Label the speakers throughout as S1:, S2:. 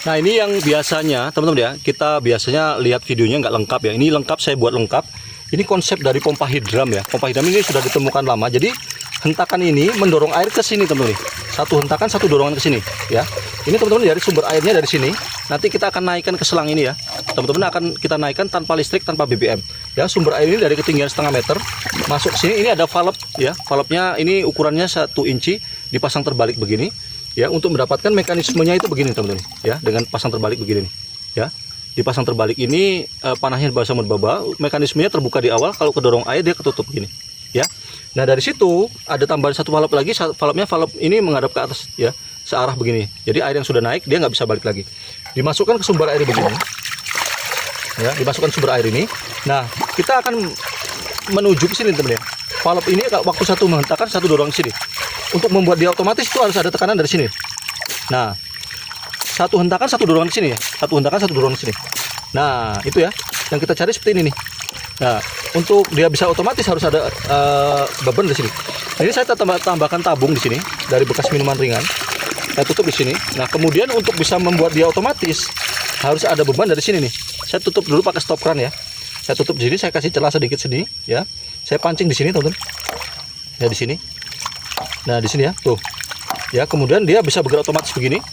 S1: Nah, ini yang biasanya teman-teman ya, kita biasanya lihat videonya nggak lengkap ya. Ini lengkap, saya buat lengkap. Ini konsep dari pompa hidram ya. Pompa hidram ini sudah ditemukan lama. Jadi hentakan ini mendorong air ke sini teman-teman. Satu hentakan, satu dorongan ke sini ya. Ini teman-teman dari sumber airnya dari sini. Nanti kita akan naikkan ke selang ini ya. Teman-teman akan kita naikkan tanpa listrik, tanpa BBM. Ya, sumber air ini dari ketinggian setengah meter masuk ke sini. Ini ada valve ya. Valve-nya ini ukurannya 1 inci, dipasang terbalik begini. Ya, untuk mendapatkan mekanismenya itu begini teman-teman ya, dengan pasang terbalik begini nih ya. Dipasang terbalik ini panahnya bahasa merbaba, mekanismenya terbuka di awal, kalau kedorong air dia ketutup gini ya. Nah, dari situ ada tambahan satu valve lagi, valve-nya valve ini menghadap ke atas ya, searah begini. Jadi air yang sudah naik dia nggak bisa balik lagi. Dimasukkan ke sumber air begini ya, dimasukkan sumber air ini. Nah, kita akan menuju ke sini teman-teman ya. Valve ini waktu satu menghentakkan, satu dorong ke sini. Untuk membuat dia otomatis itu harus ada tekanan dari sini. Nah, satu hentakan, satu dorongan ke sini ya. Satu hentakan, satu dorongan ke sini. Nah, itu ya. Yang kita cari seperti ini nih. Nah, untuk dia bisa otomatis harus ada beban di sini. Nah, ini saya tambahkan tabung di sini dari bekas minuman ringan. Saya tutup di sini. Nah, kemudian untuk bisa membuat dia otomatis harus ada beban dari sini nih. Saya tutup dulu pakai stop kran ya. Saya tutup di sini, saya kasih celah sedikit sini ya. Saya pancing di sini, teman-teman. Ya, di sini. Nah, di sini ya, tuh. Ya, kemudian dia bisa bergerak otomatis begini.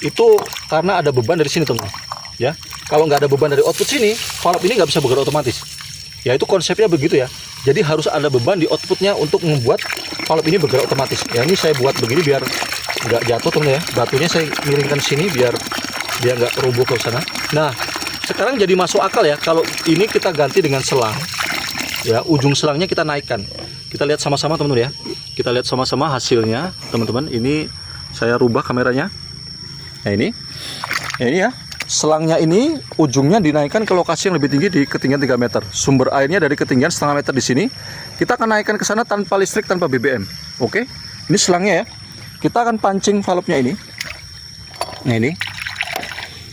S1: Itu karena ada beban dari sini, teman-teman. Ya, kalau nggak ada beban dari output sini, valve ini nggak bisa bergerak otomatis. Ya, itu konsepnya begitu ya. Jadi harus ada beban di outputnya untuk membuat valve ini bergerak otomatis. Ya, ini saya buat begini biar nggak jatuh, teman-teman ya. Batunya saya miringkan sini biar dia nggak rubuh ke sana. Nah, sekarang jadi masuk akal ya kalau ini kita ganti dengan selang. Ya, ujung selangnya kita naikkan. Kita lihat sama-sama teman-teman ya. Kita lihat sama-sama hasilnya teman-teman. Ini saya rubah kameranya. Nah, ini ya, selangnya ini ujungnya dinaikkan ke lokasi yang lebih tinggi di ketinggian 3 meter. Sumber airnya dari ketinggian setengah meter di sini. Kita akan naikkan ke sana tanpa listrik, tanpa BBM. Oke, ini selangnya ya. Kita akan pancing valve-nya ini. Nah, ini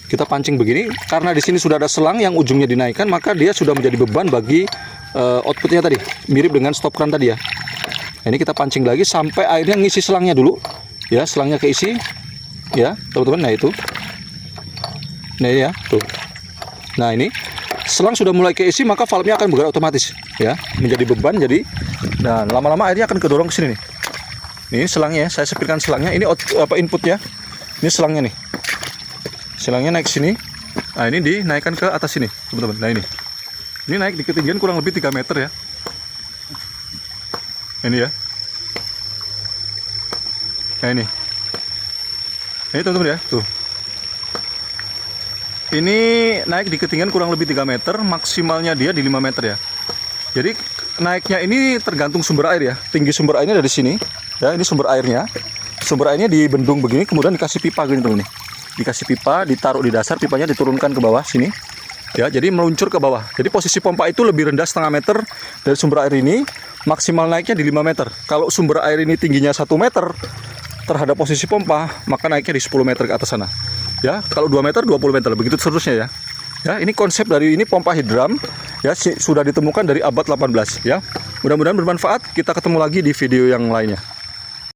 S1: kita pancing begini. Karena di sini sudah ada selang yang ujungnya dinaikkan, maka dia sudah menjadi beban bagi outputnya tadi. Mirip dengan stop kran tadi ya. Nah, ini kita pancing lagi sampai airnya ngisi selangnya dulu ya, selangnya keisi ya teman-teman. Nah, itu nah ini ya tuh. Nah, ini selang sudah mulai keisi, maka valve-nya akan bergerak otomatis ya, menjadi beban. Jadi nah, lama-lama airnya akan kedorong ke sini nih. Ini selangnya ya, saya sepirkan selangnya. Ini inputnya, ini selangnya nih, selangnya naik sini. Nah, ini dinaikkan ke atas sini teman-teman. Nah, ini naik di ketinggian kurang lebih 3 meter ya. Ini ya. Nah, ini teman-teman ya, tuh. Ini naik di ketinggian kurang lebih 3 meter, maksimalnya dia di 5 meter ya. Jadi naiknya ini tergantung sumber air ya. Tinggi sumber airnya dari sini ya, ini sumber airnya. Sumber airnya dibendung begini, kemudian dikasih pipa gini teman-teman nih. Dikasih pipa, ditaruh di dasar, pipanya diturunkan ke bawah sini. Ya, jadi meluncur ke bawah. Jadi posisi pompa itu lebih rendah setengah meter dari sumber air ini, maksimal naiknya di 5 meter. Kalau sumber air ini tingginya 1 meter terhadap posisi pompa, maka naiknya di 10 meter ke atas sana. Ya, kalau 2 meter 20 meter, begitu seterusnya ya. Ya, ini konsep dari ini pompa hidram ya, sudah ditemukan dari abad 18 ya. Mudah-mudahan bermanfaat. Kita ketemu lagi di video yang lainnya.